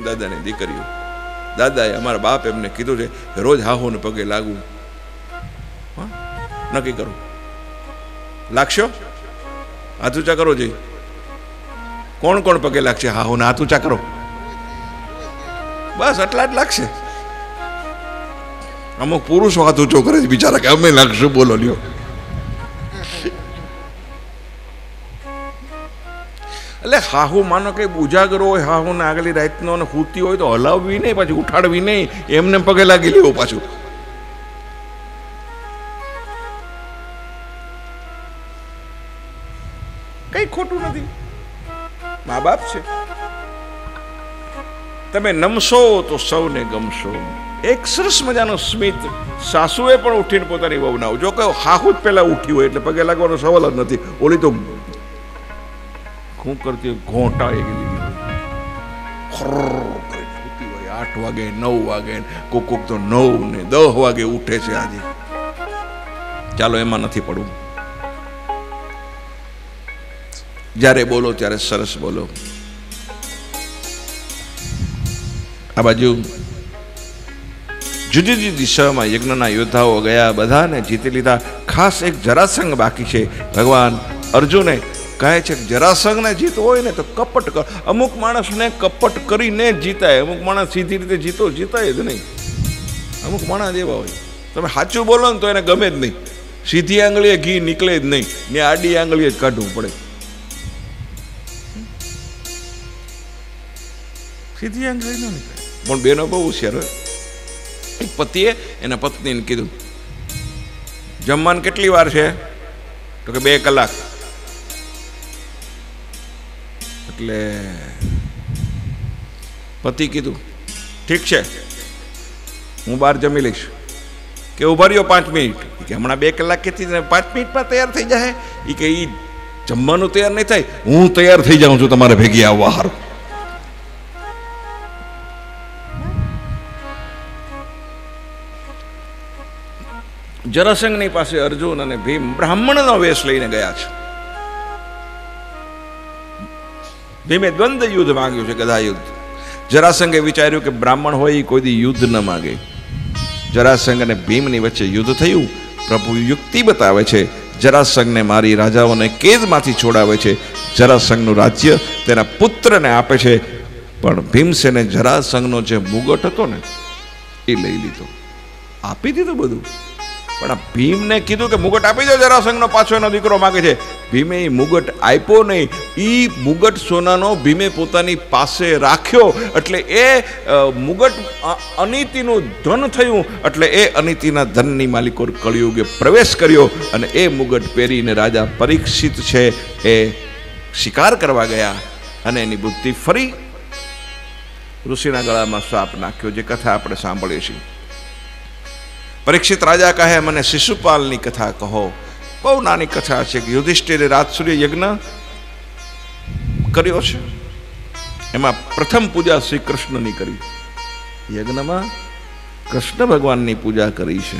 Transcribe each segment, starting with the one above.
દાદાની દીકરીઓ, દાદાએ અમારા બાપ એમને કીધું છે કે રોજ હાહુને પગે લાગવું. નક્કી કરો, લાગશો? હાથ ઊંચા કરો જઈ. કોણ કોણ પગે લાગશે હાહુને? હાથ ઊંચા કરો. બસ આટલા જ લાગશે. અમુક પુરુષો હાથ ઊંચો કરે છે બિચારા કે અમે લાગશું. બોલો લ્યો. એટલે હાહુ માનો કે ઉજાગરો હોય, હાહુને આગલી રાતનો અને ખૂતી હોય તો હલાવવી નહીં, પાછી ઉઠાડવી નહીં, એમને પગે લાગી લેવું પાછું. કઈ ખોટું નથી, મા બાપ છે. તમે નમશો તો સૌને ગમશો. એક સરસ મજાનો સ્મિત સાસુએ પણ ઉઠીને પોતાની વહુના, જો કે હાહુ જ પેલા ઉઠી હોય એટલે પગે લાગવાનો સવાલ જ નથી. ઓલી તો શું કરતી હોય, ઘોંટા ગયેલી હોય. 8 વાગે 9 વાગે, કોક તો 9 ને 10 વાગે ઉઠે છે આજે. ચાલો એમાં નથી પડવું. જ્યારે બોલો ત્યારે સરસ બોલો. આ બાજુ જુદી જુદી દિશામાં યજ્ઞના યોદ્ધાઓ ગયા, બધાને જીતી લીધા. ખાસ એક જરાસંઘ બાકી છે. ભગવાન અર્જુને કહે છે કે જરાસંઘને જીતવો હોય ને તો કપટ કર. અમુક માણસને કપટ કરીને જ જીતાય, અમુક માણસ સીધી રીતે જીતાય જ નહીં. અમુક માણસ એવા હોય, તમે સાચું બોલો ને તો એને ગમે જ નહીં. સીધી આંગળીએ ઘી નીકળે જ નહીં, ને આડી આંગળીએ જ કાઢવું પડે. સીધી આંગળી ન નીકળે. પણ બેનો બહુ હોશિયાર હોય. એક પતિએ એના પત્નીને કીધું, જમવાનું કેટલી વાર છે? તો કે 2 કલાક. એટલે પતિ કીધું ઠીક છે, હું બહાર જમી લઈશ. કે ઉભા રહ્યો 5 મિનિટ. કે હમણાં 2 કલાક કેથી 5 મિનિટમાં તૈયાર થઈ જાય? એ કે એ જમવાનું તૈયાર નહીં થાય, હું તૈયાર થઈ જાઉં છું તમારે ભેગી આવવા હારું. જરાસંઘની પાસે અર્જુન અને ભીમ બ્રાહ્મણનો વેશ લઈને ગયા છે. ભીમે દ્વંદ્વ યુદ્ધ માંગ્યું છે, ગદા યુદ્ધ. જરાસંઘે વિચાર્યું કે બ્રાહ્મણ હોય એ કોઈ દી યુદ્ધ ન માગે. જરાસંઘ અને ભીમની વચ્ચે યુદ્ધ થયું. પ્રભુ યુક્તિ બતાવે છે. જરાસંઘને મારી રાજાઓને કેદમાંથી છોડાવે છે. જરાસંઘનું રાજ્ય તેના પુત્રને આપે છે. પણ ભીમસેને જરાસંઘનો જે મુગટ હતો ને એ લઈ લીધો, આપી દીધું બધું. પણ આ ભીમને કીધું કે મુગટ આપી દો, જરાસંઘનો પાછો એનો દીકરો માગે છે. ભીમે એ મુગટ આપ્યો નહીં. એ મુગટ સોનાનો ભીમે પોતાની પાસે રાખ્યો. એટલે એ મુગટ અનીતિનું ધન થયું. એટલે એ અનીતિના ધનની માલિકો કળિયુગે પ્રવેશ કર્યો. અને એ મુગટ પહેરીને રાજા પરીક્ષિત છે એ શિકાર કરવા ગયા. અને એની બુદ્ધિ ફરી ઋષિના ગળામાં સાપ નાખ્યો, જે કથા આપણે સાંભળીએ છીએ. પરીક્ષિત રાજા કહે, મને શિશુપાલની કથા કહો. બહુ નાની કથા છે કે યુધિષ્ઠિરે રાતસૂર્ય યજ્ઞ કર્યો છે. એમાં પ્રથમ પૂજા શ્રી કૃષ્ણની કરી. યજ્ઞમાં કૃષ્ણ ભગવાનની પૂજા કરી છે.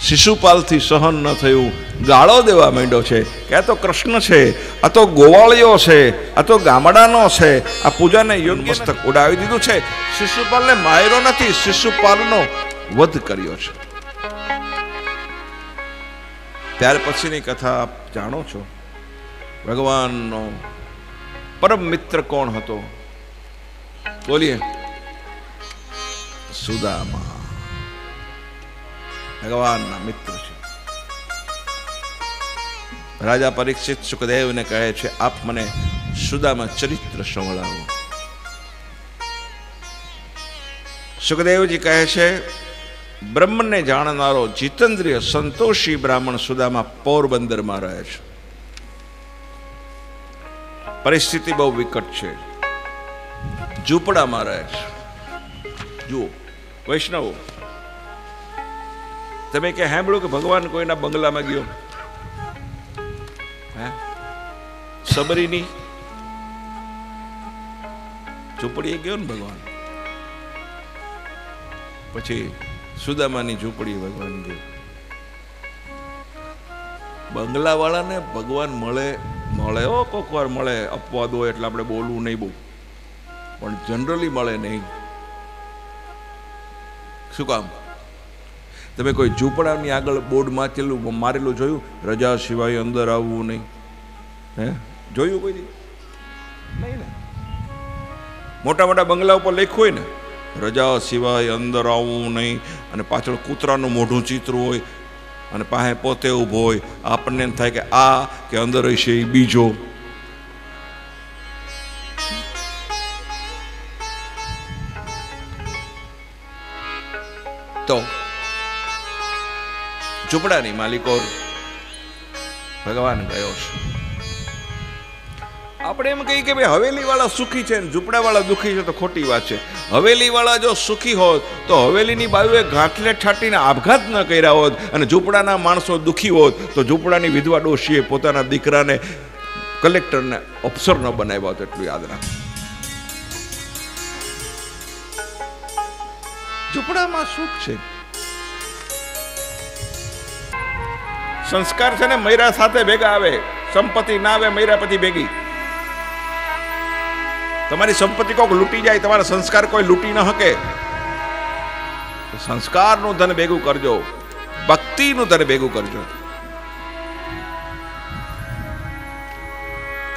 શિશુપાલથી સહન ન થયું, ગાળો દેવા માંડ્યો છે કે આ તો કૃષ્ણ છે, આ તો ગોવાળિયો છે, આ તો ગામડાનો છે, આ પૂજાને યોગ્ય મસ્તક ઉડાવી દીધું છે. શિશુપાલને માર્યો નથી, શિશુપાલનો વધ કર્યો છે. ત્યાર પછીની કથા આપ જાણો છો. ભગવાનનો પરમ મિત્ર કોણ હતો? બોલીએ. સુદામા ભગવાનના મિત્ર છે. રાજા પરીક્ષિત સુખદેવને કહે છે, આપ મને સુદામા ચરિત્ર સંભળાવો. સુખદેવજી કહે છે, બ્રહ્મને જાણનારો જીતેન્દ્રિય સંતોષી બ્રાહ્મણ સુદામા પોરબંદરમાં રહે છે. પરિસ્થિતિ બહુ વિકટ છે. ઝૂંપડામાં રહે છે. જુઓ વૈષ્ણવો, તમે કે સાંભળ્યું કે ભગવાન કોઈના બંગલામાં ગયો? હે? સબરીની ઝૂંપડીએ ગયો ને ભગવાન. પછી સુદામાની ઝૂંપડી ભગવાન ગયો. બંગલા વાળાને ભગવાન મળે, કોક વાર મળે, અપવાદ હોય એટલે આપણે બોલવું નહીં બહુ. પણ જનરલી મળે નહીં. શું કામ? તમે કોઈ ઝૂંપડાની આગળ બોર્ડ મારેલું જોયું? રજા સિવાય અંદર આવવું નહીં. હે, જોયું કોઈ દી? નહીં ને. મોટા મોટા બંગલા ઉપર લખ્યું હોય ને, રજા સિવાય અંદર આવવું નહીં, અને પાછળ કૂતરાનું મોઢું ચિત્ર હોય, અને પાસે પોતે ઊભો હોય. આપણને એમ થાય કે આ કે અંદર હશે એ બીજો. તો ઝૂંપડાની માલિકો ભગવાન ગયો છે. આપણે એમ કહીએ કે ભાઈ હવેલી વાળા સુખી છે ને ઝૂંપડા વાળા દુઃખી છે, તો ખોટી વાત છે. હવેલી વાળા જો સુખી હોત તો હવેલીની બાજુએ ગાંઠલે છાટીને આપઘાત ન કર્યા હોત, અને ઝૂંપડાના માણસો દુઃખી હોત તો ઝૂંપડાની વિધવા ડોશીએ પોતાના દીકરાને કલેક્ટરને અફસર ન બનાવ્યા હોત. એટલું યાદ રાખ. ઝૂંપડામાં સુખ છે. સંસ્કાર છે ને મૈરા સાથે ભેગા આવે. સંપત્તિ ના આવે મૈરા પછી ભેગી. તમારી સંપત્તિ કોઈક લૂંટી જાય, તમારા સંસ્કાર કોઈ લૂંટી ન શકે. સંસ્કારનું ધન ભેગું કરજો, ભક્તિનું ધન ભેગું કરજો.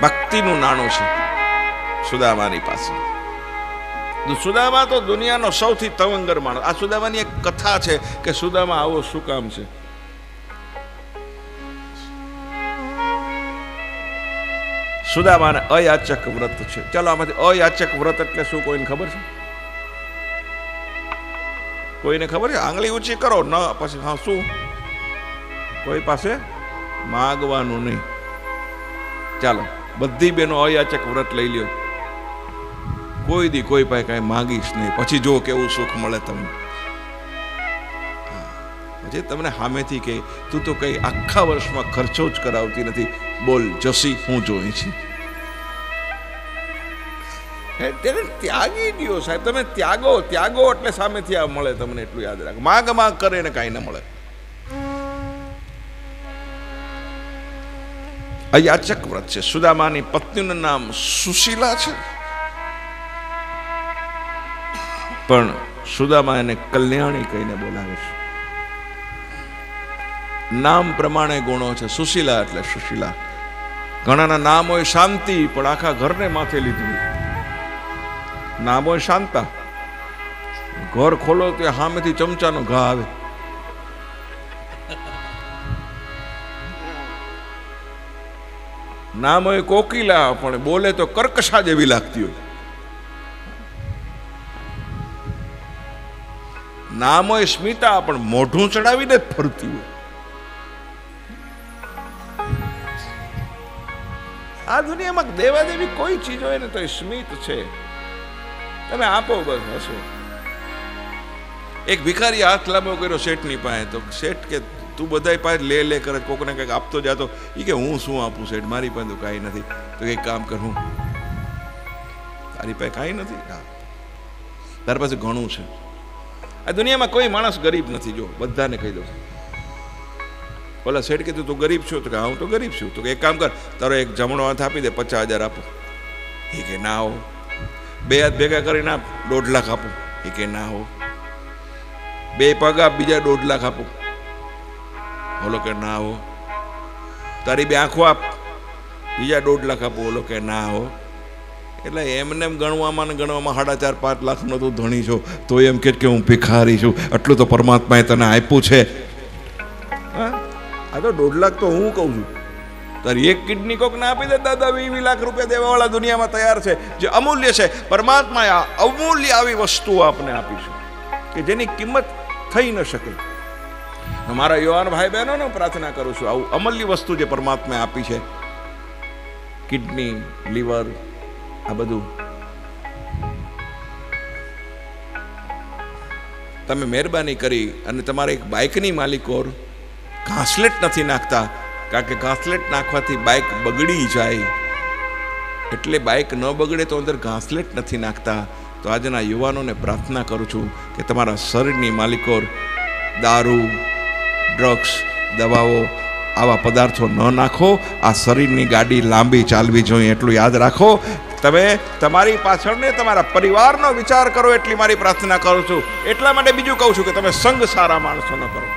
ભક્તિનું નાણું છે સુદામાની પાસે. સુદામા તો દુનિયાનો સૌથી તવંગર માણસ. આ સુદામાની એક કથા છે કે સુદામા આવો શું કામ છે. સુદામાને અયાચક વ્રત છે. ચાલો આમાંથી અયાચક વ્રત એટલે શું કોઈને ખબર છે? કોઈને ખબર છે? આંગળી ઊંચી કરો ન પછી. હા, શું? કોઈ પાસે માગવાનું નહીં. ચાલો બધી બેનો અયાચક વ્રત લઈ લ્યો. કોઈ દી કોઈ પાસે કઈ માગીશ નહીં, પછી જો કેવું સુખ મળે તમને. પછી તમને સામેથી કે તું તો કઈ આખા વર્ષમાં ખર્ચો જ કરાવતી નથી, બોલ જસી હું જોઈ છે. તેને ત્યાગી દો સાહેબ. તમે ત્યાગો એટલે સામેથી આ મળે તમને. એટલું યાદ રાખ. માગ કરે ને કાંઈ ન મળે. અયાચક વ્રત છે. સુદામાની પત્નીનું નામ સુશીલા છે, પણ સુદામા એને કલ્યાણી કહીને બોલાવે છે. નામ પ્રમાણે ગુણો છે. સુશીલા એટલે સુશીલા. ઘણાના નામ હોય શાંતિ, પણ આખા ઘરને માથે લીધું. નામ હોય શાંતા, ઘર ખોલો તો સામેથી ચમચાનો ઘા આવે. નામ હોય કોકિલા, પણ બોલે તો કર્કશા જેવી લાગતી હોય. નામ હોય સ્મિતા, પણ મોઢું ચડાવીને જ ફરતી હોય. આ દુનિયામાં દેવાદેવી કોઈ ચીજ હોય ને તો એ સ્મિત છે. તમે આપો બસ હશો. એક ભિખારી હાથ લાંબો કર્યો શેઠની પાસે, તો શેઠ કે તું બધાય પાસે લે કરે, કોકને કંઈક આપતો જાતો. એ કે હું શું આપું શેઠ, મારી પાસે તો કાંઈ નથી. તો કંઈક કામ કર, હું તારી પાસે કાંઈ નથી, હા તારી પાસે ઘણું છે. આ દુનિયામાં કોઈ માણસ ગરીબ નથી. જો બધાને કહી દઉં. બોલા શેઠ કીધું તું ગરીબ છો? તો કે હા હું તો ગરીબ છું. તો કે એક કામ કર, તારો એક જમણો હાથ આપી દે, 50,000 આપો. એ કે ના હો. બે હાથ ભેગા કરીને આપ, 1.5 લાખ આપો. એ કે ના હો. બે પગ આપ, બીજા 1.5 લાખ આપો. બોલો કે ના હો. તારી બે આંખો આપ, બીજા 1.5 લાખ આપો. બોલો કે ના હો. એટલે એમને એમ ગણવામાં 4-5 લાખનો તું ધણી છો, તો એમ કે હું ભિખારી છું. આટલું તો પરમાત્માએ તને આપ્યું છે. આ તો 1.5 લાખ તો હું કહું છું. તારી એક કિડની કોક ના આપી દે દાદા, 20 લાખ રૂપિયા દેવાવાળા દુનિયામાં તૈયાર છે. જે અમૂલ્ય છે, પરમાત્માએ અમૂલ્ય આવી વસ્તુઓ આપને આપી છે કે જેની કિંમત થઈ ન શકે. મારા યુવાન ભાઈ બહેનોને પ્રાર્થના કરું છું, આવું અમૂલ્ય વસ્તુ જે પરમાત્માએ આપી છે, કિડની, લીવર, આ બધું તમે મહેરબાની કરી અને તમારા એક બાઇકની માલિકો ઘાસલેટ નથી નાખતા, કારણ કે ઘાસલેટ નાખવાથી બાઇક બગડી જાય. એટલે બાઇક ન બગડે તો અંદર ઘાસલેટ નથી નાખતા. તો આજના યુવાનોને પ્રાર્થના કરું છું કે તમારા શરીરની માલિકો દારૂ, ડ્રગ્સ, દવાઓ આવા પદાર્થો ન નાખો. આ શરીરની ગાડી લાંબી ચાલવી જોઈએ એટલું યાદ રાખો. તમે તમારી પાછળ ને તમારા પરિવારનો વિચાર કરો એટલી મારી પ્રાર્થના કરું છું. એટલા માટે બીજું કહું છું કે તમે સંગ સારા માણસોનો કરો,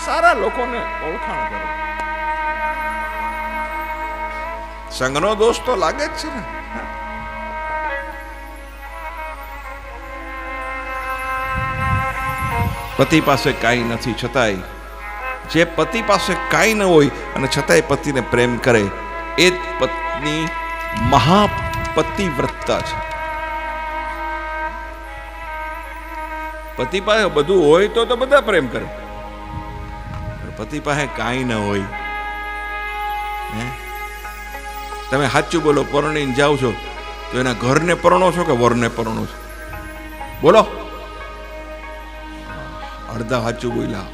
સારા લોકોને ઓળખાણ કરો. સંઘનો દોષ તો લાગે જ છે ને. પતિ પાસે કાંઈ નથી છતાંય, જે પતિ પાસે કાંઈ ન હોય અને છતાંય પતિને પ્રેમ કરે એ જ પત્ની મહાપતિવ્રતા છે. પતિ પાસે બધું હોય તો બધા પ્રેમ કરે, પતિ પાસે કાંઈ ન હોય. તમે સાચું બોલો, પરણીને જાઓ છો તો એના ઘરને પરણો છો કે વરને પરણો છો? બોલો. અડધા સાચું બોલ્યા.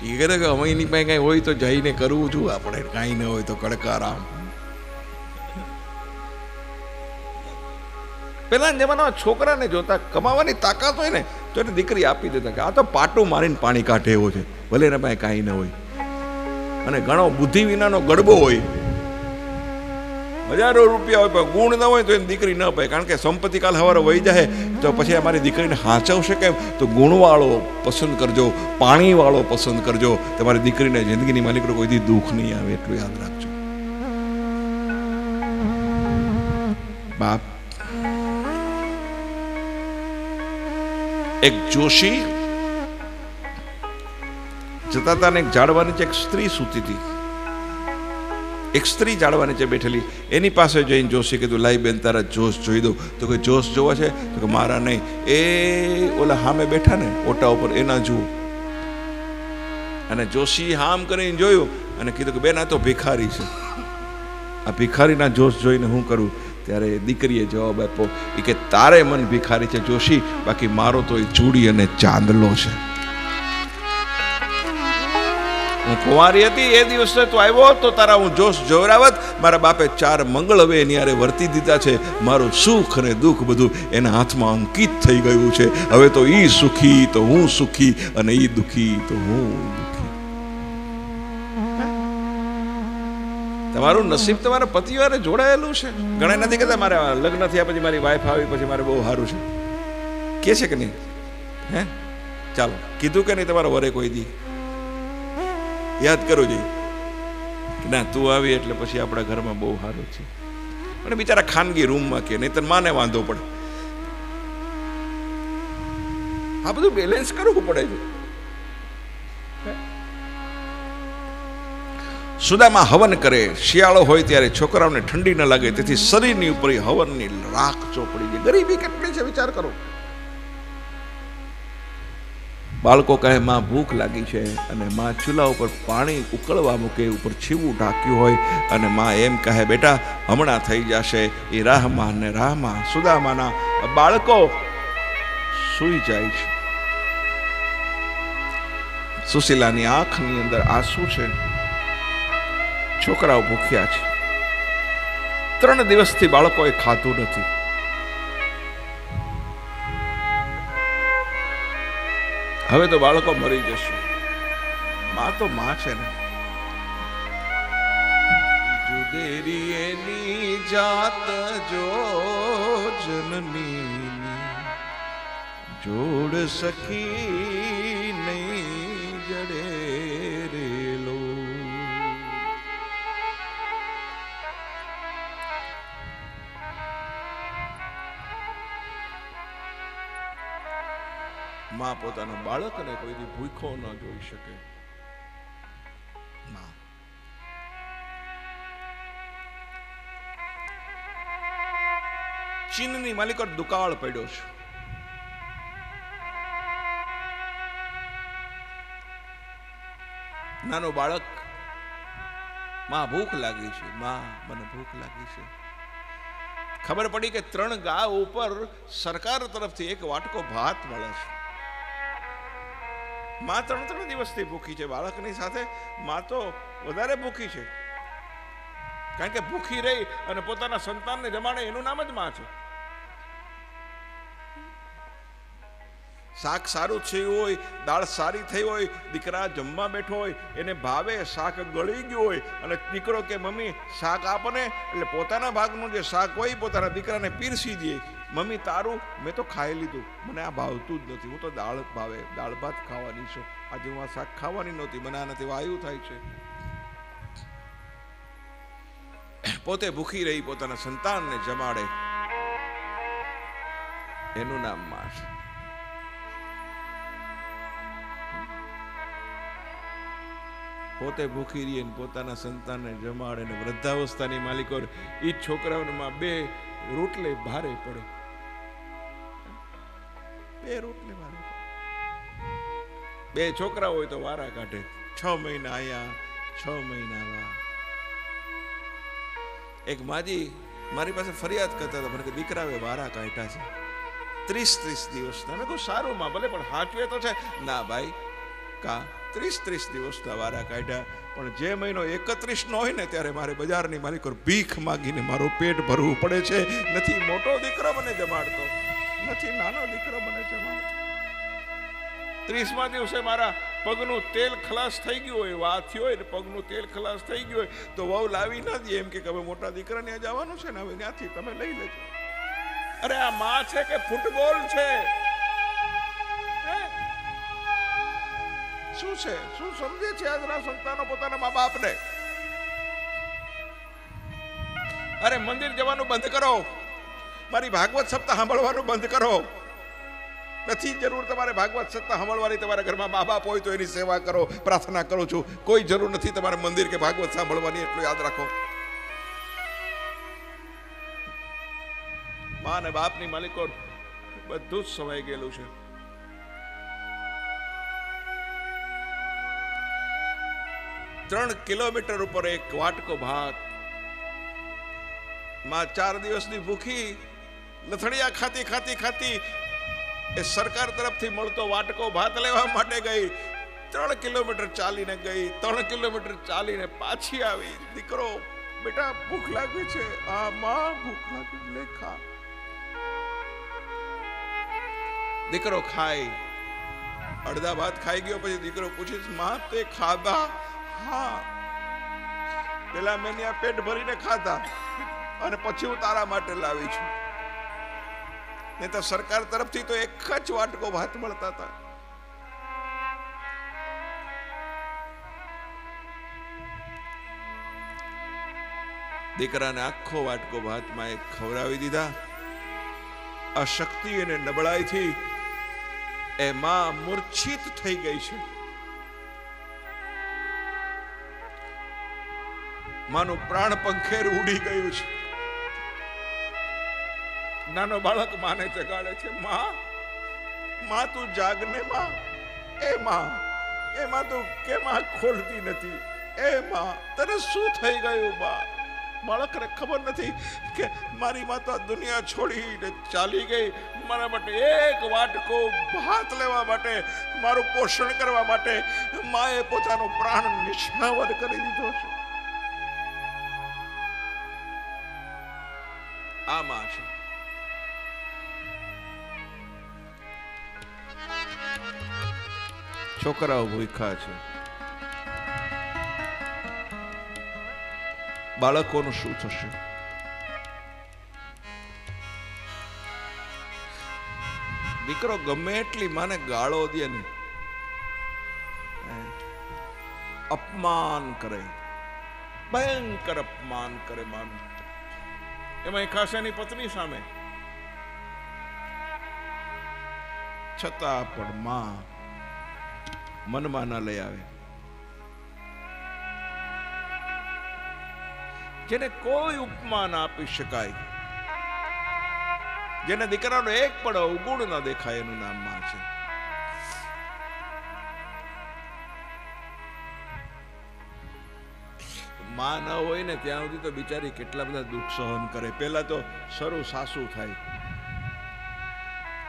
એ કરે કે અમે એની પાસે કાંઈ હોય તો જઈને કરવું છું, આપણે કાંઈ ન હોય તો કડકારામ. પેલા જમાનામાં છોકરાને જોતા કમાવાની તાકાત હોય ને તો એને દીકરી આપી દેતા કે આ તો પાટું મારીને પાણી કાઢે એવો છે, ભલે એના પાસે કાંઈ ન હોય. અને ઘણો બુદ્ધિ વિનાનો ગડબો હોય, હજારો રૂપિયા હોય પણ ગુણ ન હોય તો એની દીકરી ન પાય. કારણ કે સંપત્તિ કાલ સવારે વહી જાય તો પછી અમારી દીકરીને હાંચવશે કેમ? તો ગુણવાળો પસંદ કરજો, પાણીવાળો પસંદ કરજો. તમારી દીકરીને જિંદગીની માલિકનો કોઈ દી દુઃખ નહીં આવે એટલું યાદ રાખજો. બાપ એક જોશી જતા હતા ને એક ઝાડવા નીચે એક સ્ત્રી સૂતી હતી. એક સ્ત્રી ઝાડવા નીચે બેઠેલી, એની પાસે જઈને જોશી કીધું લાઈ બેન તારા જોશ જોઈ દઉં. તો કે જોશ જોવા છે? તો કે મારા નહીં, એ ઓલા સામે બેઠા ને ઓટા ઉપર એના જુઓ. અને જોશી હામ કરીને જોયું અને કીધું કે બેન આ તો ભિખારી છે, આ ભિખારીના જોશ જોઈને હું કરું? ત્યારે દીકરીએ જવાબ આપ્યો એ કે તારે મન ભિખારી છે જોશી, બાકી મારો તો એ ચૂડી અને ચાંદલો છે. હું કુંવારી હતી એ દિવસે તું આવ્યો તો તારા હું જોશ જોવરાવત. મારા બાપે 4 મંગળ હવે એની હારે વર્તી દીધા છે. મારું સુખ અને દુઃખ બધું એના હાથમાં અંકિત થઈ ગયું છે. હવે તો ઈ સુખી તો હું સુખી અને ઈ દુઃખી તો હું દુઃખી. તમારું નસીબ તમારા પતિ હારે જોડાયેલું છે. ઘણા નથી કહેતા મારે લગ્ન થયા પછી મારી વાઈફ આવી પછી મારે બહુ સારું છે, કે છે કે નહીં? હે ચાલો કીધું કે નહીં તમારા વરે કોઈ દી? યાદ કરો જઈ ના તું આવી એટલે પછી આપણા ઘરમાં બહુ સારું છે. પણ બિચારા ખાનગી રૂમમાં કે નહીં તો માને વાંધો પડે. આ બધું બેલેન્સ કરવું પડે છે. સુદામા હવન કરે, શિયાળો હોય ત્યારે છોકરાઓને ઠંડી ન લાગે તેથી શરીરની ઉપર હવનની રાખ ચોપડી ગઈ. ગરીબી કેટલી છે વિચાર કરો. બાળકો કહે માં ભૂખ લાગી છે અને માં ચૂલા ઉપર પાણી ઉકળવા મૂકે, ઉપર છીવું ઢાંક્યું હોય અને માં એમ કહે બેટા હમણાં થઈ જશે. એ રાહમાં ને રાહમાં સુદામાના બાળકો સૂઈ જાય છે. સુશીલાની આંખની અંદર આંસુ છે. છોકરાઓ ભૂખ્યા છે. 3 દિવસથી બાળકોએ ખાધું નથી. હવે તો બાળકો મરી જશે. માં તો માં છે ને. જુદેરી એની જાત જો જનની જોડ સકી નહીં જડે રેલો. માં પોતાના બાળકને કોઈ દી ભૂખો ન જોઈ શકે. ચીનની માલિકો દુકાળ પડ્યો છે. નાનો બાળક, માં ભૂખ લાગી છે, માં મને ભૂખ લાગી છે. ખબર પડી કે 3 ગાય ઉપર સરકાર તરફથી 1 વાટકો ભાત મળે છે. માં 3 દિવસથી ભૂખી છે. બાળકની સાથે માં તો વધારે ભૂખી છે. કારણ કે ભૂખી રહી અને પોતાના સંતાનને જમાડે એનું નામ જ માં છે. શાક સારું થયું હોય, દાળ સારી થઈ હોય, દીકરા જમવા બેઠો હોય, એને ભાવે, શાક ગળી ગયું હોય અને દીકરો કે મમ્મી શાક આપને, એટલે પોતાના ભાગનું જે શાક હોય પોતાના દીકરાને પીરસી દે. મમ્મી તારું મેં તો ખાઈ લીધું, મને આ ભાવતું જ નથી, હું તો દાળ ભાવે, દાળ ભાત ખાવાની છું, આજે હું આ શાક ખાવાની નહોતી, મને આનાથી વાયુ થાય છે. પોતે ભૂખી રહી પોતાના સંતાનને જમાડે, એનું નામ માં છે. પોતે ભૂખી રહી પોતાના સંતાનને જમાડે ને વૃદ્ધાવસ્થાની માલિકો એ છોકરાઓમાં 2 રોટલે ભારે પડે, 2 રોટલે ભારે પડે. 2 છોકરા હોય તો વારા કાઢે, 6 મહિના આયા 6 મહિના વા. એક માજી મારી પાસે ફરિયાદ કરતા હતા, મને કે દીકરાએ વારા કાઢ્યા છે 30-30 દિવસના. મેં કહું સારું માં, ભલે પણ હાચવે તો છે. ના ભાઈ કા 30-30 દિવસના વારા કાઢ્યા, પણ જે મહિનો 31 નો હોય ને ત્યારે મારે બજારની માલિકો ભીખ માગીને મારું પેટ ભરવું પડે છે. નથી મોટો દીકરો મને જમાડતો, નથી નાનો દીકરો મને જમાડતો. 30મા દિવસે મારા પગનું તેલ ખલાસ થઈ ગયું હોય, વાથી હોય ને પગનું તેલ ખલાસ થઈ ગયું હોય તો વહુ લાવી ના દે, એમ કે હવે મોટા દીકરાને જવાનું છે ને, હવે ત્યાંથી તમે લઈ લેજો. અરે આ માં છે કે ફૂટબોલ છે? શું છે, શું સમજે છે આજના સંતાનો પોતાના મા બાપને? અરે મંદિર જવાનું બંધ કરો, મારી ભાગવત સપ્તાહ સાંભળવાનું બંધ કરો. નથી જરૂર તમારે ભાગવત સપ્તાહ સાંભળવાની, તમારા ઘરમાં મા બાપ હોય તો એની સેવા કરો, પ્રાર્થના કરું છું. કોઈ જરૂર નથી તમારે મંદિર કે ભાગવત સાંભળવાની, એટલું યાદ રાખો. મા અને બાપની માલિકો બધું જ સમાઈ ગયેલું છે. ત્રણ કિલોમીટર ઉપર એક વાટકો ભાત, માં 4 દિવસની ભૂખી લથડિયા ખાતી ખાતી ખાતી એ સરકાર તરફથી મળતો વાટકો ભાત લેવા માટે ગઈ. 3 કિલોમીટર ચાલીને ગઈ, 3 કિલોમીટર ચાલીને પાછી આવી. દીકરો બેટા ભૂખ લાગી છે? આ માં ભૂખ લાગી, લે ખા. દીકરો ખાય, અડધા ભાત ખાઈ ગયો પછી દીકરો પૂછે છે માં તે ખાધા? હા, પેલા મેં ત્યાં પેટ ભરીને ખાધા અને પછી હું તારા માટે લાવી છું. નહીં તો સરકાર તરફથી તો એક જ વાટકો ભાત મળતા હતા. દીકરાને આખો વાટકો ભાતમાં એક ખવડાવી દીધા. આ શક્તિ અને નબળાઈથી એ માં મૂર્છિત થઈ ગઈ છે. માનું પ્રાણ પંખેર ઉડી ગયું છે. નાનો બાળક માને જગાડે છે, માં માં તું જાગને માં. એ માં તું કેમ આંખ ખોલતી નથી? એ માં તને શું થઈ ગયું? બા બાળકને ખબર નથી કે મારી માં તો આ દુનિયા છોડીને ચાલી ગઈ, મારા માટે એક વાટકો ભાત લેવા માટે, મારું પોષણ કરવા માટે માએ પોતાનો પ્રાણ નિછાવર કરી દીધો છે. આ માં છે. છોકરાઓ ભૂખ્યા છે, બાળકોનું શું થશે? દીકરો ગમે એટલી માને ગાળો દે ને, અપમાન કરે, ભયંકર અપમાન કરે માનું. એમાં ખાસ એની પત્ની સામે, છતાં પણ માં મનમાં ના લઈ આવે. જેને કોઈ ઉપમા ના આપી શકાય, જેને દીકરાનો એક પણ અવગુણ ના દેખાય, એનું નામ માં છે. માં ન હોય ને ત્યાં સુધી તો બિચારી કેટલા બધા દુઃખ સહન કરે. પહેલા તો શરૂ સાસુ થાય,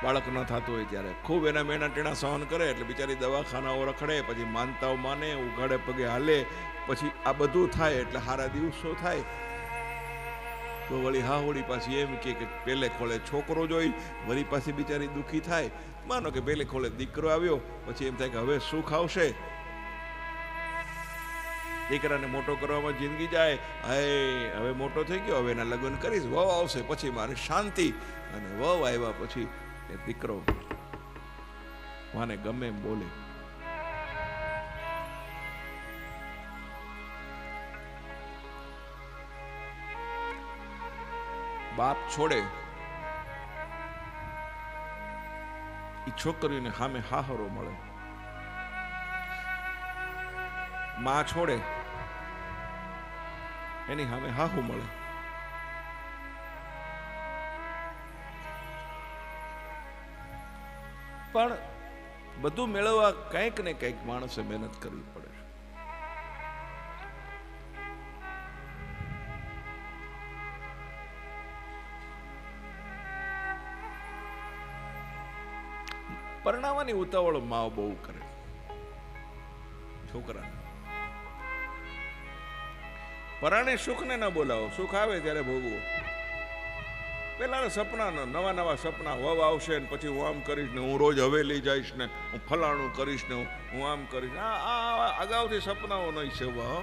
બાળક ન થતું હોય ત્યારે ખૂબ એના મેના ટેણા સહન કરે, એટલે બિચારી દવાખાનાઓ રખડે, પછી માનતાઓ માને, ઉઘાડે પગે હાલે, પછી આ બધું થાય એટલે સારા દિવસો થાય. તો વળી હાહોડી પાછી એમ કે પેલે ખોળે છોકરો જોઈ, વળી પાછી બિચારી દુઃખી થાય. માનો કે પેલે ખોળે દીકરો આવ્યો, પછી એમ થાય કે હવે સુખ આવશે, દીકરાને મોટો કરવામાં જિંદગી જાય. હવે મોટો થઈ ગયો, હવે એના લગ્ન કરીશ, વહુ આવશે, પછી મારી શાંતિ. અને વહુ આવ્યા પછી એ દીકરો માને ગમે એમ બોલે. બાપ છોડે, ઈ છોકરીને સામે હાહરો મળે. માં છોડે, એની સામે હાહુ મળે. પણ બધું મેળવવા કંઈક ને કંઈક માણસે મહેનત કરવી પડે છે. પરણાવવાની ઉતાવળ માઓ બહુ કરે છોકરાને. પરાણે સુખને ન બોલાવો, સુખ આવે ત્યારે ભોગવો. પેલા સપના, નવા નવા સપના, વહુ આવશે ને પછી હું આમ કરીશ ને, હું રોજ હવેલી જઈશ ને, હું ફલાણું કરીશ ને, હું આમ કરીશ. આ અગાઉથી સપનાઓ નહીં સેવા.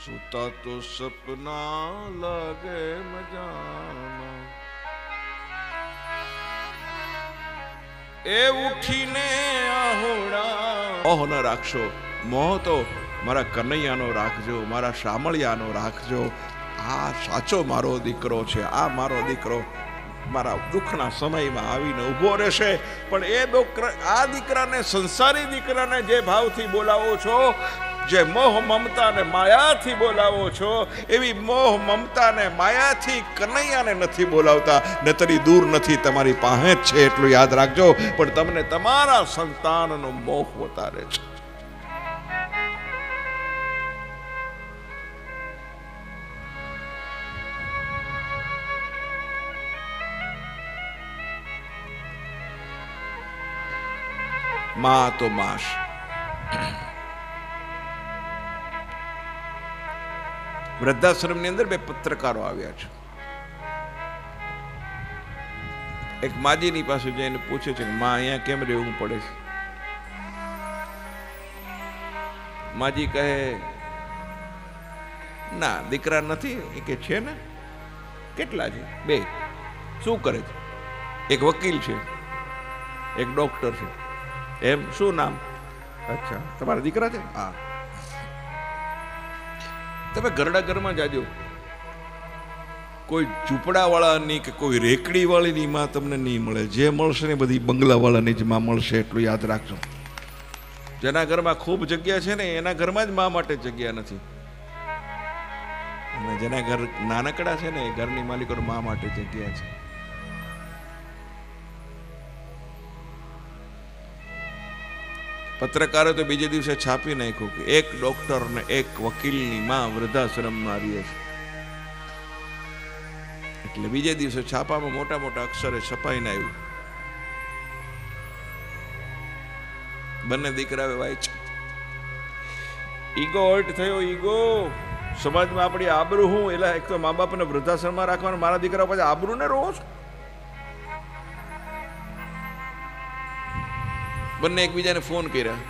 સુતા તો સપના લાગે મજામાં, એ ઉઠીને આહોડા. મોહ ન રાખશો, મોહ તો મારા કનૈયાનો રાખજો, મારા શામળિયાનો રાખજો. આ સાચો મારો દીકરો છે, આ મારો દીકરો મારા દુઃખના સમયમાં આવીને ઊભો રહેશે. પણ આ દીકરાને, સંસારી દીકરાને જે ભાવથી બોલાવો છો, જે મોહ મમતા ને માયાથી બોલાવો છો, એવી મોહ મમતા ને માયાથી કનૈયાને નથી બોલાવતા. નતરી દૂર નથી, તમારી પાસે જ છે, એટલું યાદ રાખજો. પણ તમને તમારા સંતાનનો મોહ વધારે છે. માં તો માશ. વૃદ્ધાશ્રમની અંદર 2 પત્રકારો આવ્યા છે. એક માજીની પાસે જઈને પૂછે છે, માં અહીંયા કેમ રહેવું પડે છે? માજી કહે, ના દીકરા નથી. એ કે છે ને. કેટલા છે? 2. શું કરે છે? એક વકીલ છે, એક ડોક્ટર છે. એમ? શું નામ? અચ્છા, તમારા દીકરા છે? હા. તમે ઘરડા ઘરમાં જાજો, કોઈ ઝૂંપડા વાળાની કે કોઈ રેકડી વાળીની માં તમને નહીં મળે. જે મળશે ને બધી બંગલા વાળાની જ માં મળશે, એટલું યાદ રાખજો. જેના ઘરમાં ખૂબ જગ્યા છે ને, એના ઘરમાં જ માં માટે જગ્યા નથી. અને જેના ઘર નાનકડા છે ને, એ ઘરની માલિકો માં માટે જગ્યા છે. પત્રકારે તો બીજે દિવસે છાપી નાખ્યું કે એક ડોક્ટર ને એક વકીલની માં વૃદ્ધાશ્રમમાં રહે છે. એટલે બીજે દિવસે છાપામાં મોટા મોટા અક્ષરે છપાઈને આવ્યું, બંને દીકરાએ વાંચ. ઈગો હર્ટ થયો. ઈગો સમાજમાં આપણી આબરૂ હું. એટલે એક તો મા બાપને વૃદ્ધાશ્રમમાં રાખવાનું, મારા દીકરા પછી આબરૂ ને રોવો છો. બંને એકબીજાને ફોન કર્યા,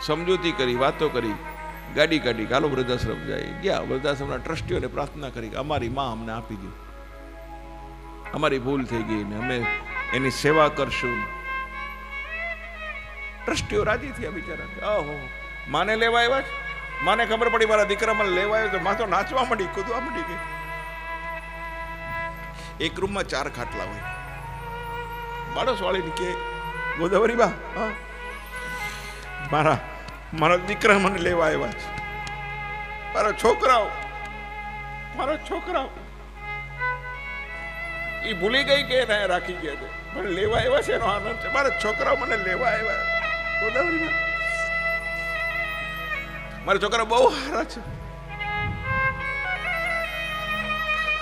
સમજૂતી કરી, વાતો કરી, ગાડી કાઢી, ચાલો વૃદ્ધાશ્રમ જાય. ગયા. વૃદ્ધાશ્રમના ટ્રસ્ટીઓને પ્રાર્થના કરી, અમારી માં અમને આપી દો, અમારી ભૂલ થઈ ગઈ ને અમે એની સેવા કરશું. ટ્રસ્ટીઓ રાજી થયા બિચારા. ઓહો, માને લેવા આવ્યા છે. માને ખબર પડી મારા દીકરા મને લેવા આવ્યો તો માં તો નાચવા માંડી, કૂદવા માંડી ગઈ. એક રૂમમાં 4 ખાટલા હોય. બાળસ વાળી કે ગોદાવરી બા, મારા દીકરા મને લેવા આવ્યા છે. મારા છોકરાઓ એ ભૂલી ગઈ કે એને રાખી ગયા છે, મને લેવા આવ્યા છે એનો આનંદ છે. મારા છોકરાઓ મને લેવા આવ્યા. ગોદાવરી બા, મારા છોકરા બહુ સારા છે.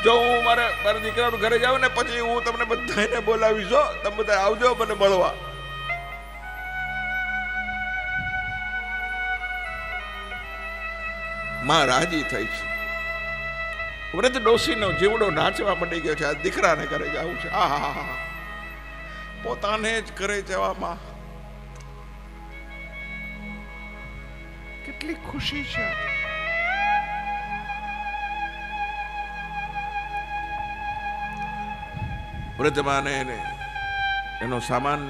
જો હું મારા દીકરાનું ઘરે જાઉં ને પછી હું તમને બધાને બોલાવીશ. તમે બધા આવજો મને મળવા. માં રાજી થઈ છે. વૃદ્ધ ડોશીનો જીવડો નાચવા માંડી ગયો છે. આ દીકરાને ઘરે જવું છે. આહા, પોતાને જ ઘરે જવામાં કેટલી ખુશી છે. વૃદ્ધ માને એનો સામાન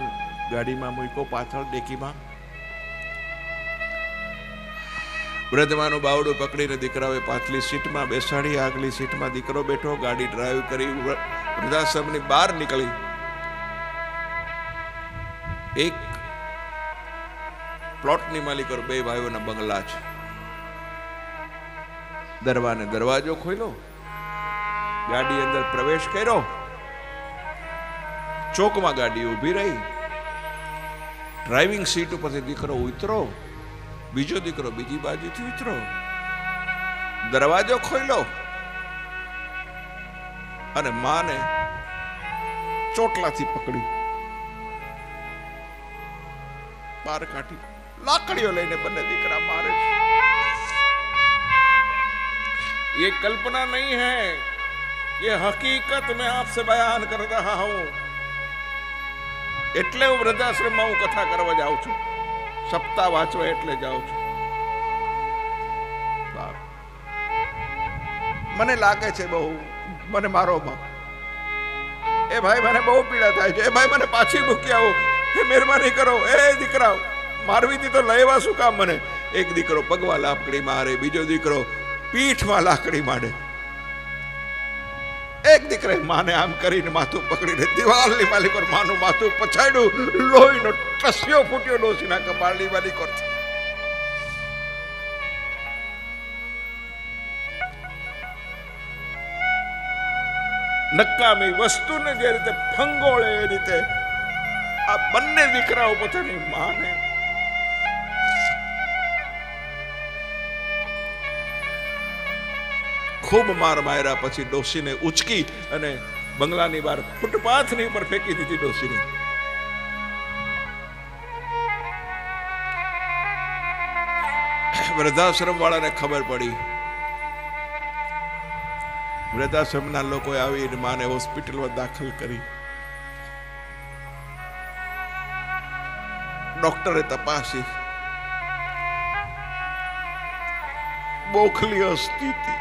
ગાડીમાં મૂક્યો પાછળ ડેકીમાં. વૃદ્ધમાનું બાવડું પકડીને દીકરાઓએ પાછલી સીટમાં બેસાડી. આગલી સીટમાં દીકરો બેઠો. ગાડી ડ્રાઈવ કરી વૃદ્ધાશ્રમની બહાર નીકળી. એક પ્લોટની માલિકો બે ભાઈઓના બંગલા છે. દરવાજો ખોલ્યો, ગાડી અંદર પ્રવેશ કર્યો. ચોકમાં ગાડી ઊભી રહી. ડ્રાઇવિંગ સીટ ઉપરથી દીકરો ઉતરો, બીજો દીકરો બીજી બાજુથી ઉતરો. દરવાજો ખોલ્યો અને માને ચોટલાથી પકડી બહાર કાઢી. લાકડીઓ લઈને બંને દીકરા મારે છે. ये कल्पना नहीं है, ये हकीकत मैं आपसे बयान कर रहा हूं. એટલે હું વૃદ્ધાશ્રમમાં હું કથા કરવા જાઉં છું, સપ્તાહ વાંચવા એટલે જાઉં છું. મને લાગે છે બહુ, મને મારો બાપ, એ ભાઈ મને બહુ પીડા થાય છે, એ ભાઈ મને પાછી મૂકી આવો, એ મહેરબાની કરો. એ દીકરા મારવીથી તો લેવા શું કામ મને? એક દીકરો પગમાં લાકડી મારે, બીજો દીકરો પીઠમાં લાકડી મારે. એક દીકરે માને આમ કરીને માથું પકડીને દિવાલની માલિક પર માનું માથું પછાડ્યું. લોહીનો ટસ્યો ફૂટ્યો ડોશીના કપાળની માલિક પર. નકામી વસ્તુને જે રીતે ફંગોળે એ રીતે આ બંને દીકરાઓ પોતાની માને ખૂબ માર માર્યા. પછી ડોશીને ઉચકી અને બંગલાની બહાર ફૂટપાથની ઉપર ફેંકી દીધી ડોશીને. વૃદ્ધાશ્રમ વાળાને ખબર પડી. વૃદ્ધાશ્રમના લોકોએ આવીને માને હોસ્પિટલમાં દાખલ કરી. ડોક્ટરે તપાસી, બોખલી સ્થિતિ,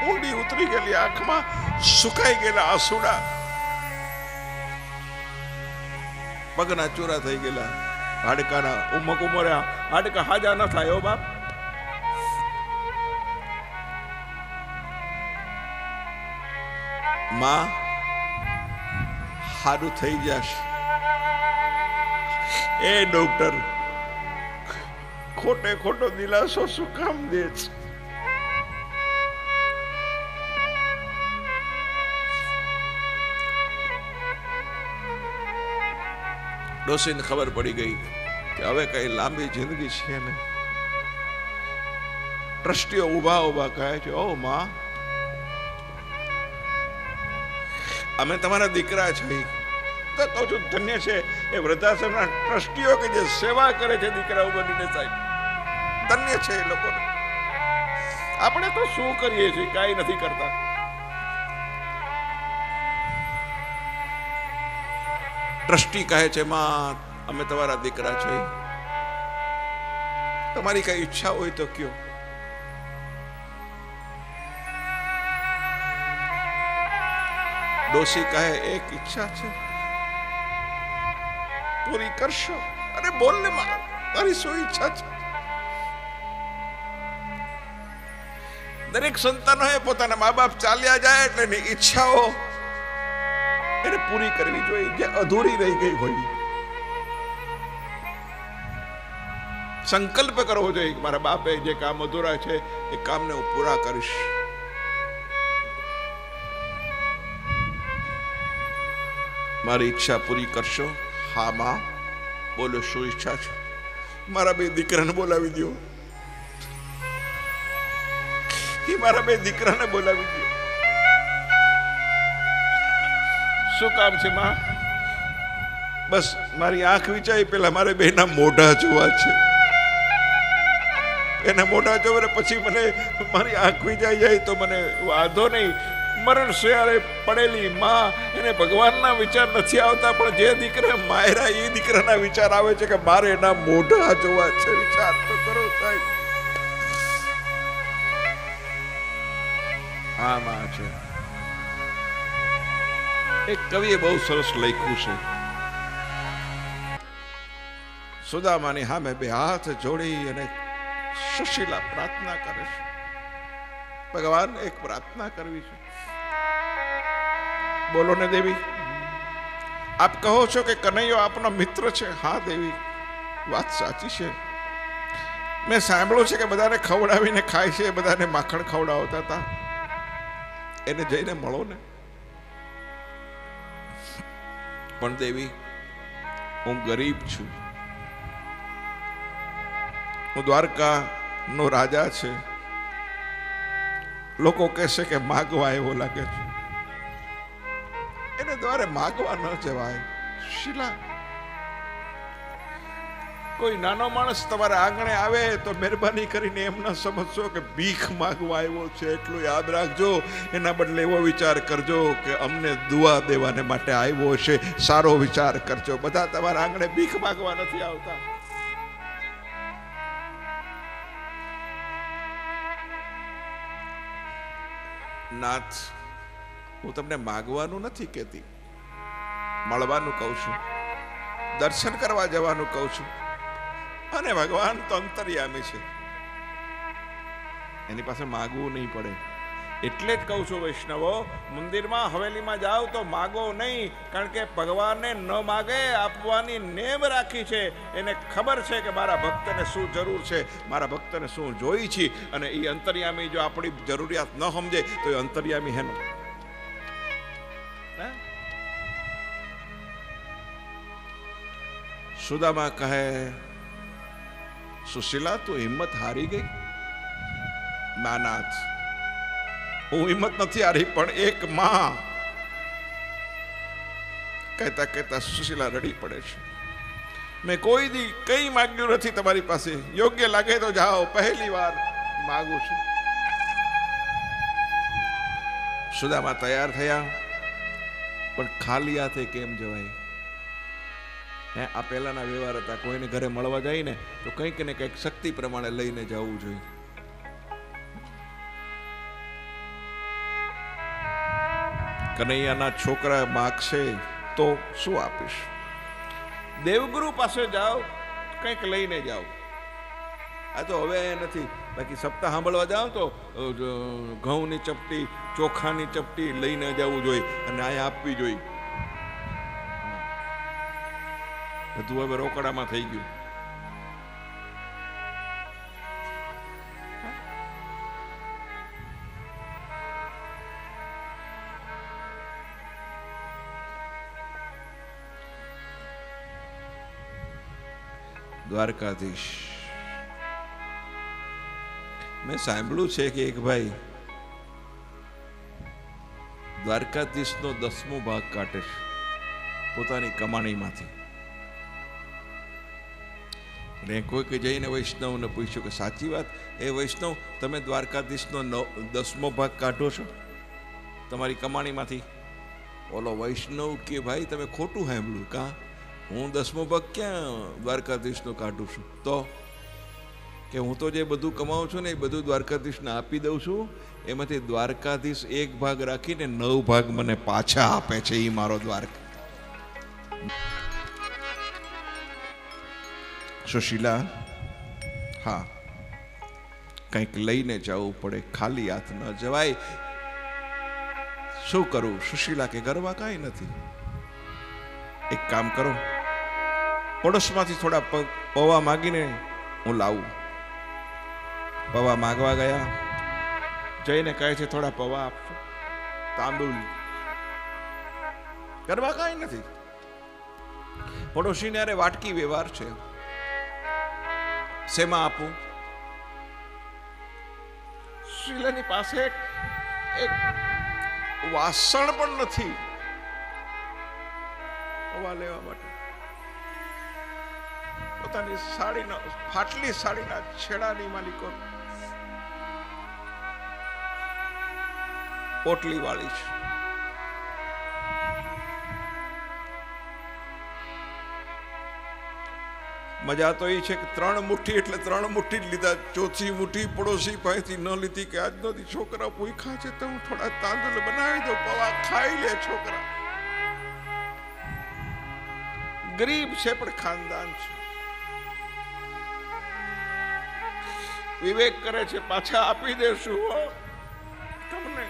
ઊંડી ઉતરી ગયેલી આંખમાં સુકાઈ ગયેલા આંસુડા, પગના ચોરા થઈ ગયેલા, હાડકાના ઉમક ઉમર્યા, હાડકા હાજા ન થાય. ઓ બાપ, માં હારું થઈ જશે. એ ડોક્ટર ખોટે ખોટો દિલાસો શું કામ દે છે? ડોશીને ખબર પડી ગઈ કે હવે કઈ લાંબી જિંદગી છે ને. ટ્રસ્ટીઓ ઉભા ઉભા કહે છે, ઓ માં, અમે તમારા દીકરા છીએ. તો કહું છું ધન્ય છે એ વૃદ્ધાશ્રમના ટ્રસ્ટીઓ કે જે સેવા કરે છે દીકરાઓ બનીને. સાહેબ ધન્ય છે એ લોકોને. આપણે તો શું કરીએ છીએ? કાંઈ નથી કરતા. ટ્રસ્ટી કહે છે, માં, અમે તમારા દીકરા છીએ, તમારી કઈ ઈચ્છા હોય તો કયો. ડોશી કહે, એક ઈચ્છા છે, પૂરી કરશો? અરે બોલ ને માં, તારી શું ઈચ્છા છે? દરેક સંતાનોએ પોતાના મા બાપ ચાલ્યા જાય એટલે એની ઈચ્છાઓ એને પૂરી કરવી જોઈએ, જે અધૂરી રહી ગઈ હોય. સંકલ્પ કરવો જોઈએ કે મારા બાપે જે કામ અધૂરા છે એ કામને હું પૂરા કરીશ. મારી ઈચ્છા પૂરી કરશો? હા માં. બોલો, શું ઈચ્છા છે? મારા બે દીકરાને બોલાવી દો. મારા બે દીકરાને બોલાવી દો. શું કામ છે માં? બસ મારી આંખ વિચારી, પેલા મારે બેના મોઢા જોવા છે. એને મોઢા જોવે પછી મને મારી આંખ વિજાઈ જાય તો મને વાંધો નહીં. મરણ શિયારે પડેલી માં, એને ભગવાનના વિચાર નથી આવતા, પણ જે દીકરા માયરા એ દીકરાના વિચાર આવે છે કે મારે એના મોઢા જોવા છે. વિચાર તો કરો સાહેબ. આ માં છે. એક કવિએ બહુ સરસ લખ્યું છે, સુદામાની સામે બે હાથ જોડી અને સુશીલા પ્રાર્થના કરે છે. ભગવાન એક પ્રાર્થના કરવી છે. બોલો ને દેવી, આપ કહો છો કે કનૈયો આપનો મિત્ર છે. હા દેવી, વાત સાચી છે. મેં સાંભળ્યું છે કે બધાને ખવડાવીને ખાય છે, બધાને માખણ ખવડાવતા હતા. એને જઈને મળો ને. પણ દેવી, હું ગરીબ છું. હું દ્વારકા નો રાજા છે. લોકો કહેશે કે માગવા એવો લાગે છે. એને દ્વારે માગવા ન જવાય. શીલા, કોઈ નાનો માણસ તમારા આંગણે આવે તો મહેરબાની કરીને એમ ન સમજશો કે ભીખ માગવા આવ્યો છે. એટલું યાદ રાખજો. એના બદલે એવો વિચાર કરજો કે અમને દુઆ દેવાને માટે આવ્યો છે. સારો વિચાર કરજો. બધા તમારા આંગણે ભીખ માગવા નથી આવતા. નાથ, હું તમને માગવાનું નથી કહેતી, મળવાનું કહું છું, દર્શન કરવા જવાનું કહું છું. અને ભગવાન તો અંતર્યામી છે, એની પાસે માગવું નહીં પડે. એટલે જ કહું છું વૈષ્ણવો, મંદિરમાં હવેલીમાં જાઓ તો માગો નહીં, કારણ કે ભગવાનને ન માગે આપવાની નેમ રાખી છે. એને ખબર છે કે મારા ભક્તને શું જરૂર છે, મારા ભક્તને શું જોઈ છે. અને એ અંતર્યામી જો આપણી જરૂરિયાત ન સમજે તો એ અંતર્યામી હેનો. સુદામા કહે, સુશીલા તું હિંમત હારી ગઈ? નાનાથ, હું હિંમત નથી હારી, પણ એક માં. કહેતા કહેતા સુશીલા રડી પડે છે. મેં કોઈ દી કઈ માંગ્યું નથી તમારી પાસે. યોગ્ય લાગે તો જાઓ, પહેલી વાર માગું છું. સુદામા તૈયાર થયા, પણ ખાલી હાથે કેમ જવાય? આ પહેલાના વ્યવહાર હતા. કોઈને ઘરે મળવા જાય ને તો કંઈક ને કંઈક શક્તિ પ્રમાણે લઈને જવું જોઈએ. કનૈયાના છોકરા માગશે તો શું આપીશ? દેવગુરુ પાસે જાઓ, કંઈક લઈને જાઓ. આ તો હવે નથી. બાકી સપ્તાહ સાંભળવા જાઓ તો ઘઉંની ચપટી, ચોખાની ચપટી લઈને જવું જોઈએ અને અહીંયા આપવી જોઈએ. બધું હવે રોકડામાં થઈ ગયું. દ્વારકાધીશ, મેં સાંભળ્યું છે કે એક ભાઈ દ્વારકાધીશનો 10મો ભાગ કાઢે છે પોતાની કમાણીમાંથી. એટલે કોઈકે જઈને વૈષ્ણવને પૂછ્યું કે સાચી વાત, એ વૈષ્ણવ તમે દ્વારકાધીશનો 10મો ભાગ કાઢો છો તમારી કમાણીમાંથી? ઓલો વૈષ્ણવ કે ભાઈ તમે ખોટું સાંભળ્યું. કાં હું 10મો ભાગ ક્યાં દ્વારકાધીશનો કાઢું છું? તો કે હું તો જે બધું કમાઉં છું ને એ બધું દ્વારકાધીશને આપી દઉં છું. એમાંથી દ્વારકાધીશ એક ભાગ રાખીને 9 ભાગ મને પાછા આપે છે. એ મારો દ્વારકા. સુશીલા, હા, કંઈક લઈને જવું પડે, ખાલી હાથ ન જવાય. શું કરું? સુશીલા કે ઘરમાં કાંઈ નથી. એક કામ કરો, પડોશમાંથી થોડા પૌવા માગીને હું લાવું. પૌવા માગવા ગયા, જઈને કહે છે થોડા પૌવા આપશો, તાંબુલ. ઘરમાં કાંઈ નથી. પડોશીને અરે વાટકી વ્યવહાર છે, શેમાં આપું? સુશીલાની પાસે એક વાસણ પણ નથી પૌવા લેવા માટે. પોતાની સાડીનો ફાટલી સાડીના છેડાની માલિકો પોટલી વાળી છે. મજા તો એ છે કે 3 મુઠ્ઠી એટલે 3 મુઠ્ઠી જ લીધા. ચોથી મુઠ્ઠી પડોશી પાસેથી ન લીધી કે આજનો દી છોકરા ભૂખ્યા છે તો હું થોડા તાંદુલ બનાવી દઉં, પૌવા ખાઈ લે છોકરા. ગરીબ છે પણ ખાનદાન છે. વિવેક કરે છે પાછા આપી દેશું તમને.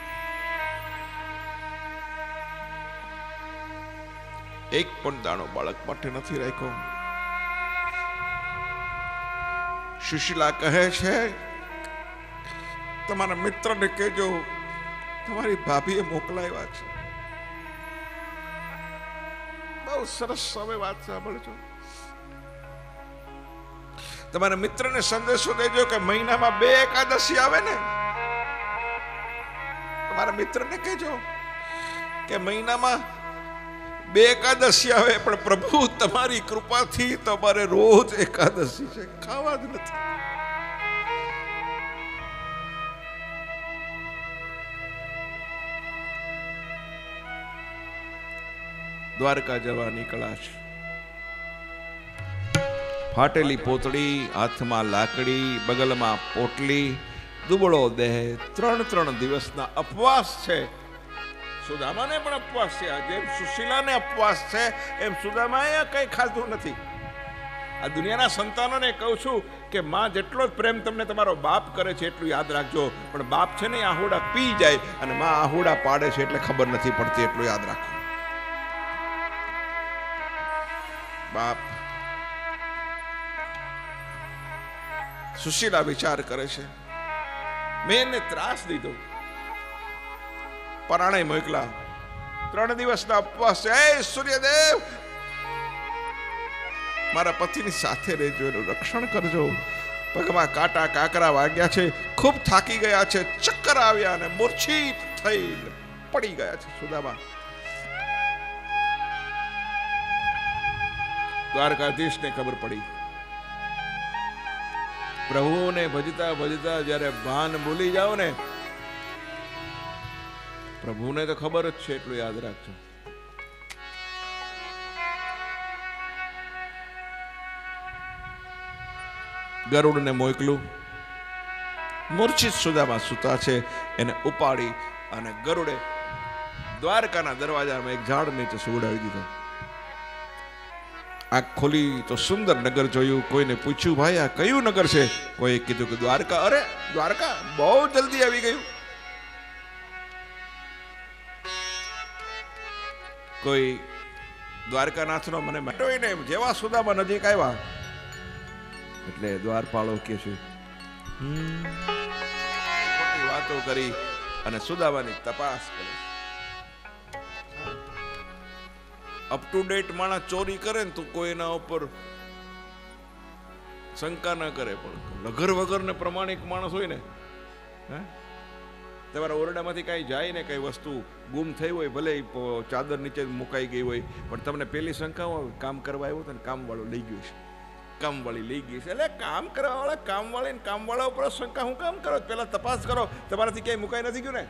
એક પણ દાણો બાળક માટે નથી રાખ્યો. સુશીલા કહે છે તમારા મિત્રને કહેજો તમારી ભાભીએ મોકલાવ્યા છે. બહુ સરસ હવે વાત સાંભળજો. તમારા મિત્રને સંદેશો દેજો કે મહિનામાં 2 એકાદશી આવે ને, તમારા મિત્રને કહેજો કે મહિનામાં 2 એકાદશી આવે પણ પ્રભુ તમારી કૃપાથી તમારે રોજ એકાદશી છે, ખાવા જ નથી. દ્વારકા જવા નીકળ્યા છે. ફાટેલી પોતળી, હાથમાં લાકડી, બગલમાં પોટલી, દુબળો દેહ. 3 દિવસના ઉપવાસ છે. સુદામાને પણ ઉપવાસ છે. જેમ સુશીલાને ઉપવાસ છે એમ સુદામાએ કંઈ ખાધું નથી. આ દુનિયાના સંતાનોને કહું છું કે માં જેટલો જ પ્રેમ તમને તમારો બાપ કરે છે એટલું યાદ રાખજો. પણ બાપ છે ને આહુડા પી જાય અને માં આહુડા પાડે છે એટલે ખબર નથી પડતી, એટલું યાદ રાખો. બાપ સુશીલા વિચાર કરે છે મેં એને ત્રાસ દીધો, પરાણે મોકલા. 3 દિવસના ઉપવાસ છે. એ સૂર્યદેવ મારા પતિની સાથે રહેજો, એનું રક્ષણ કરજો. પગમાં કાંટા કાકરા વાગ્યા છે, ખૂબ થાકી ગયા છે, ચક્કર આવ્યા અને મૂર્છિત થઈ પડી ગયા છે. સુદામા દ્વારકાધીશને ખબર પડી. પ્રભુને ભજતા ભજતા જયારે ભાન ભૂલી જાઓ ને, પ્રભુને તો ખબર જ છે એટલું યાદ રાખજો. ગરુડને મોકલું. મૂર્છિત સુદામા સુતા છે, એને ઉપાડી અને ગરુડે દ્વારકાના દરવાજામાં એક ઝાડ નીચે સુવડાવી દીધો. આંખ ખોલી તો સુંદર નગર જોયું. કોઈને પૂછ્યું ભાઈ આ કયું નગર છે? કોઈ કીધું કે દ્વારકા. અરે દ્વારકા બહુ જલ્દી આવી ગયું. કોઈ દ્વારકાનાથનો મને મેટોઈને જેવા સુદામા નજીક આવ્યા એટલે દ્વારપાળો કે છે ખોટી વાતો કરી અને સુદામાની તપાસ કરી. અપ ટુ ડેટ માણસ ચોરી કરે ને તો કોઈ એના ઉપર શંકા ન કરે, પણ લગર વગર ને પ્રમાણિક માણસ હોય ને, તમારા ઓરડામાંથી કઈ જાય ને કઈ વસ્તુ ગુમ થઈ હોય, ભલે ચાદર નીચે મુકાઈ ગઈ હોય, પણ તમને પેલી શંકા હોય કામ કરવા આવ્યો તો ને કામવાળો લઈ ગયો છે, કામવાળી લઈ ગઈ છે. એટલે કામ કરવા વાળા કામવાળી ને કામવાળા ઉપર શંકા હું કામ કરો? પેલા તપાસ કરો તમારાથી ક્યાંય મુકાઈ નથી ગયું ને.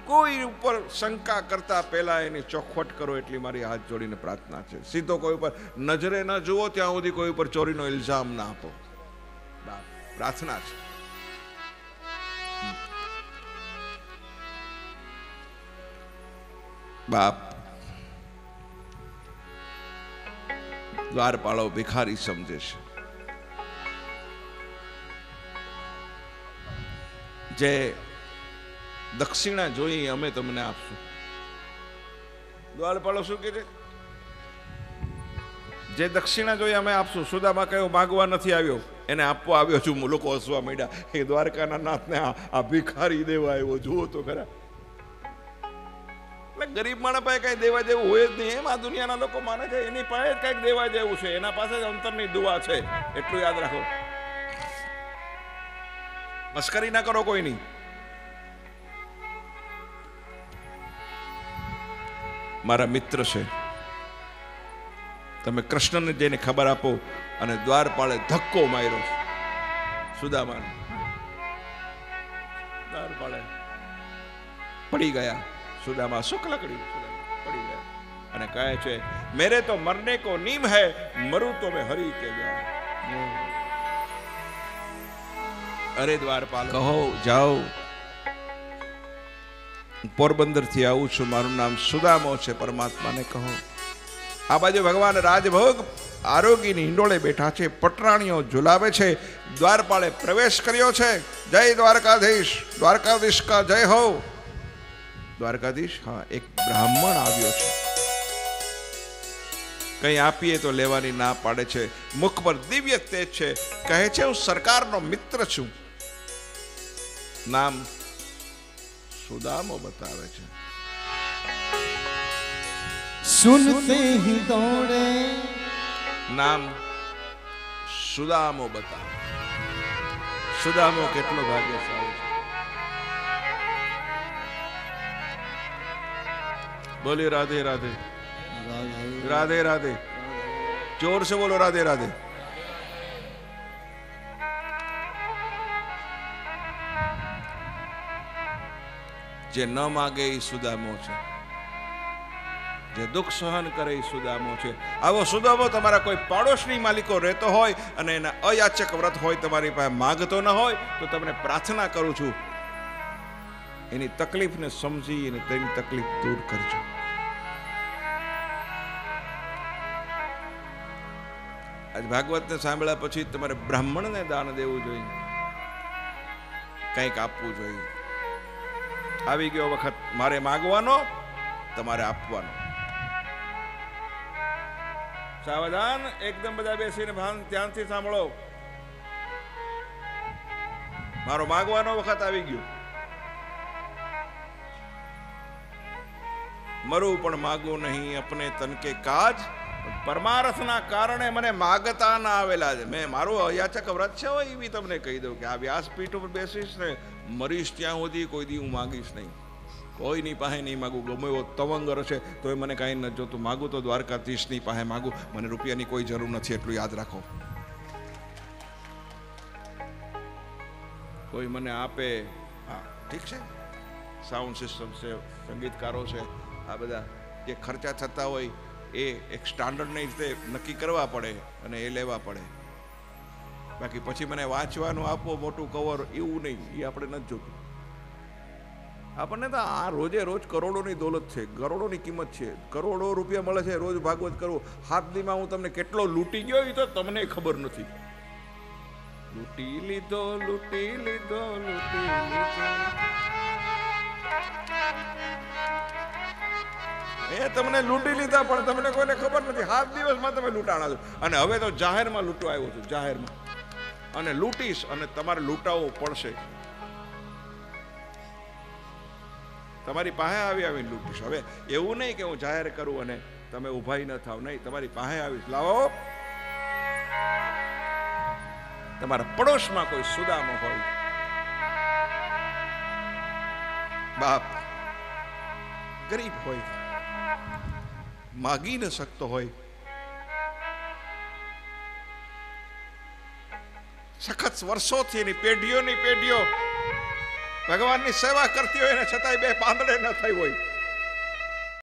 કોઈ ઉપર શંકા કરતા પહેલા એની ચોખવટ કરો એટલી મારી હાથ જોડીને પ્રાર્થના છે. સીધો કોઈ ઉપર નજરે ન જુઓ ત્યાં સુધી કોઈ ઉપર ચોરીનો ઇલ્ઝામ ના આપો. પ્રાર્થના છે. બાપ દ્વારપાળો ભિખારી સમજે છે. જે દક્ષિણા જોઈ અમે તમને આપશું. દ્વારપાળો શું કે છે? જે દક્ષિણા જોઈ અમે આપશું. સુદામા કયો માગવા નથી આવ્યો, એને આપવા આવ્યો છું. લોકો હસવા માંડ્યા. એ દ્વારકાના નાથને આ ભિખારી દેવા આવ્યો, જુઓ તો ખરા. એટલે ગરીબ માણસ પાસે કઈ દેવા જેવું હોય જ નહીં. એમ આ દુનિયાના લોકો માને છે એની પાસે કઈક દેવા જેવું છે, એના પાસે જ અંતરની દુઆ છે, એટલું યાદ રાખો. મસ્કરી ના કરો કોઈની. મારા મિત્ર છે, તમે કૃષ્ણને જઈને ખબર આપો. અને દ્વારપાળે ધક્કો માર્યો સુદામાને. દ્વારપાળે પડી ગયા. સુદામા શુક્લકડી પડી ગયા અને કહે છે, મેરે તો મરને કો નીમ હૈ, મરું તો મેં હરી કે જાઉં. અરે દ્વારપાલ, કહો જાઓ, પોરબંદર થી આવું છું, મારું નામ સુદામો છે, પરમાત્માને કહો. આ બાજુ ભગવાન રાજભોગ આરોગીની હિંડોળે બેઠા છે, પટરાણીઓ ઝુલાવે છે. દ્વારપાળે પ્રવેશ કર્યો છે. જય દ્વારકાધીશ, દ્વારકાધીશ કા જય હો. દ્વારકાધીશ, હા, એક બ્રાહ્મણ આવ્યો છે, કઈ આપીએ તો લેવાની ના પાડે છે. મુખ પર દિવ્ય તેજ છે. કહે છે, હું સરકારનો મિત્ર છું. નામ સુદામો બતાવે છે. સુનતે હી દોડે, નામ સુદામો બતાવે. સુદામો કેટલો ભાગ્યશાળી છે. બોલી રાધે રાધે, રાધે રાધે. जोर से बोलो राधे राधे. જે ન માગે એ સુદામો છે, જે દુઃખ સહન કરે એ સુદામો છે. આવો સુદામો તમારા કોઈ પાડોશની માલિકો રહેતો હોય અને એના અયાચક વ્રત હોય, તમારી પાસે માગતો ન હોય, તો તમને પ્રાર્થના કરું છું, એની તકલીફને સમજી અને તેની તકલીફ દૂર કરજો. આજ ભાગવતને સાંભળ્યા પછી તમારે બ્રાહ્મણને દાન દેવું જોઈએ, કંઈક આપવું જોઈએ. આવી ગયો વખત મારે માગવાનો, તમારે આપવાનો. સાવધાન, એકદમ બધા બેસીને ધ્યાનથી સાંભળો. મારો માગવાનો વખત આવી ગયો. મરું પણ માગું નહીં અપને તન કે કાજ, પરમાર્થના કારણે મને માગતા ના આવેલા છે. મેં મારું અયાચક વ્રત છે હોય એવી તમને કહી દઉં કે આ વ્યાસપીઠ ઉપર બેસીશ ને મરીશ ત્યાં સુધી કોઈ દી હું માગીશ નહીં, કોઈની પાસે નહીં માગું. ગમે એવો તવંગર છે તો એ મને કાંઈ ન જોતું. માગું તો દ્વારકાધીશની પાસે માગું. મને રૂપિયાની કોઈ જરૂર નથી, એટલું યાદ રાખો. કોઈ મને આપે, હા ઠીક છે, સાઉન્ડ સિસ્ટમ છે, સંગીતકારો છે, આ બધા જે ખર્ચા થતા હોય એ એક સ્ટાન્ડર્ડની રીતે નક્કી કરવા પડે અને એ લેવા પડે. બાકી પછી મને વાંચવાનું આપો મોટું કવર, એવું નહીં, એ આપણે નથી જોતું. આપણને તો આ રોજે રોજ કરોડોની દોલત છે, કરોડોની કિંમત છે, કરોડો રૂપિયા મળે છે રોજ ભાગવત કરવું. હાથ દીમાં હું તમને કેટલો લૂંટી ગયો એ તો તમને ખબર નથી. લૂંટી લીધો, લૂંટી લીધો, લૂંટી લીધો, એ તમને લૂંટી લીધા પણ તમને કોઈને ખબર નથી. 7 દિવસમાં તમે લૂંટાણા છો. અને હવે તો જાહેરમાં લૂંટવા આવ્યો છું, જાહેરમાં. અને લૂંટીશ અને તમારે લૂંટાવવું પડશે. તમારી પાસે આવીને લૂંટીશ. હવે એવું નહીં કે હું જાહેર કરું અને તમે ઉભા ન થાવ, નહીં, તમારી પાસે આવીશ. લાવો, તમારા પડોશમાં કોઈ સુદામો હોય, બાપ ગરીબ હોય, માગી ન શકતો હોય, સખત વર્ષોથી એની પેઢીઓની પેઢીઓ ભગવાનની સેવા કરતી હોય ને છતાંય 2 પાંદડે ન થઈ હોય,